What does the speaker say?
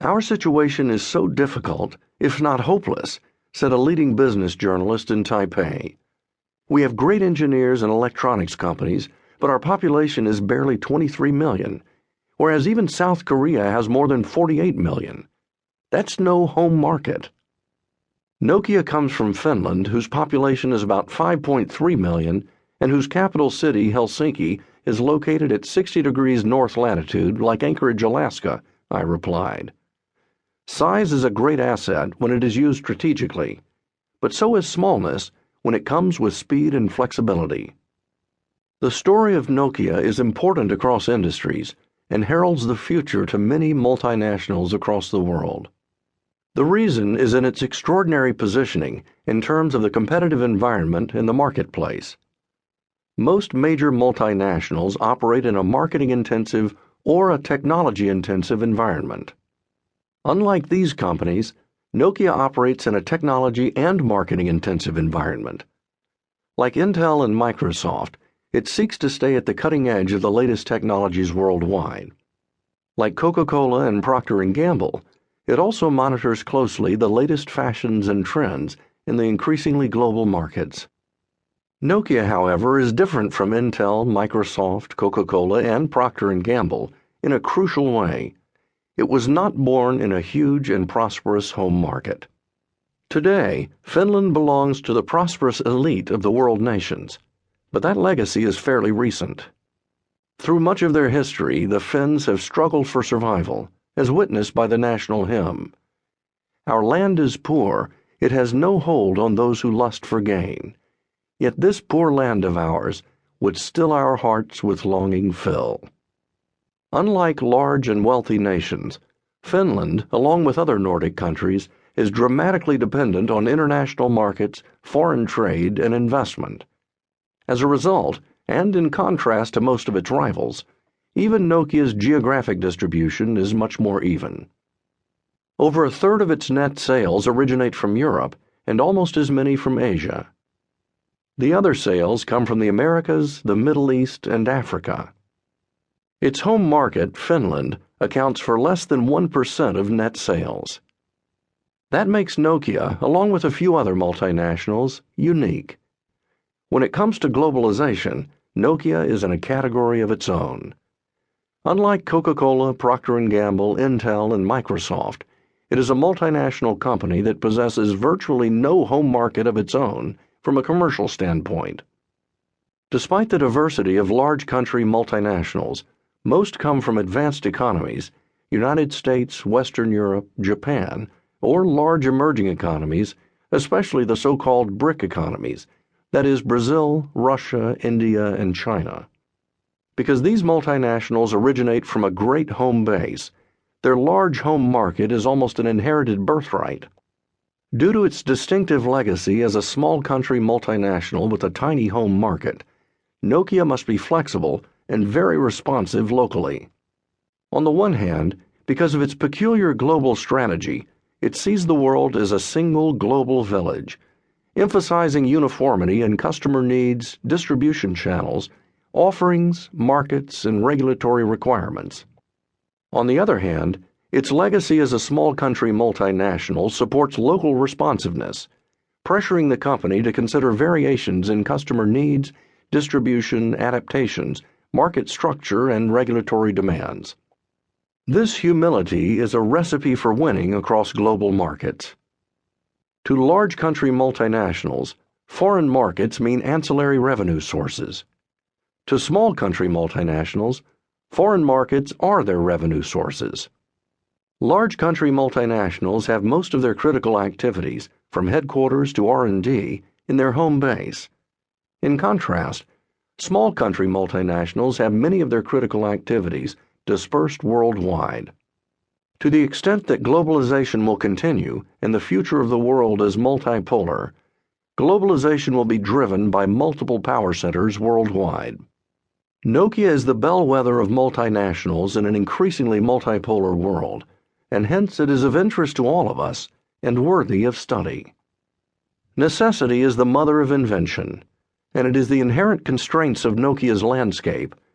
Our situation is so difficult, if not hopeless, said a leading business journalist in Taipei. We have great engineers and electronics companies, but our population is barely 23 million, whereas even South Korea has more than 48 million. That's no home market. Nokia comes from Finland, whose population is about 5.3 million, and whose capital city, Helsinki, is located at 60 degrees north latitude, like Anchorage, Alaska, I replied. Size is a great asset when it is used strategically, but so is smallness when it comes with speed and flexibility. The story of Nokia is important across industries and heralds the future to many multinationals across the world. The reason is in its extraordinary positioning in terms of the competitive environment in the marketplace. Most major multinationals operate in a marketing-intensive or a technology-intensive environment. Unlike these companies, Nokia operates in a technology and marketing-intensive environment. Like Intel and Microsoft, it seeks to stay at the cutting edge of the latest technologies worldwide. Like Coca-Cola and Procter & Gamble, it also monitors closely the latest fashions and trends in the increasingly global markets. Nokia, however, is different from Intel, Microsoft, Coca-Cola, and Procter & Gamble in a crucial way. It was not born in a huge and prosperous home market. Today, Finland belongs to the prosperous elite of the world nations, but that legacy is fairly recent. Through much of their history, the Finns have struggled for survival, as witnessed by the national hymn. Our land is poor, it has no hold on those who lust for gain. Yet this poor land of ours would still our hearts with longing fill. Unlike large and wealthy nations, Finland, along with other Nordic countries, is dramatically dependent on international markets, foreign trade, and investment. As a result, and in contrast to most of its rivals, even Nokia's geographic distribution is much more even. Over a third of its net sales originate from Europe and almost as many from Asia. The other sales come from the Americas, the Middle East, and Africa. Its home market, Finland, accounts for less than 1% of net sales. That makes Nokia, along with a few other multinationals, unique. When it comes to globalization, Nokia is in a category of its own. Unlike Coca-Cola, Procter & Gamble, Intel, and Microsoft, it is a multinational company that possesses virtually no home market of its own from a commercial standpoint. Despite the diversity of large country multinationals, most come from advanced economies, United States, Western Europe, Japan, or large emerging economies, especially the so-called BRIC economies, that is Brazil, Russia, India, and China. Because these multinationals originate from a great home base, their large home market is almost an inherited birthright. Due to its distinctive legacy as a small country multinational with a tiny home market, Nokia must be flexible and very responsive locally. On the one hand, because of its peculiar global strategy, it sees the world as a single global village, emphasizing uniformity in customer needs, distribution channels, offerings, markets, and regulatory requirements. On the other hand, its legacy as a small country multinational supports local responsiveness, pressuring the company to consider variations in customer needs, distribution, adaptations, market structure, and regulatory demands. This humility is a recipe for winning across global markets. To large country multinationals, foreign markets mean ancillary revenue sources. To small country multinationals, foreign markets are their revenue sources. Large country multinationals have most of their critical activities, from headquarters to R&D, in their home base. In contrast, small country multinationals have many of their critical activities dispersed worldwide. To the extent that globalization will continue and the future of the world is multipolar, globalization will be driven by multiple power centers worldwide. Nokia is the bellwether of multinationals in an increasingly multipolar world, and hence it is of interest to all of us and worthy of study. Necessity is the mother of invention, and it is the inherent constraints of Nokia's landscape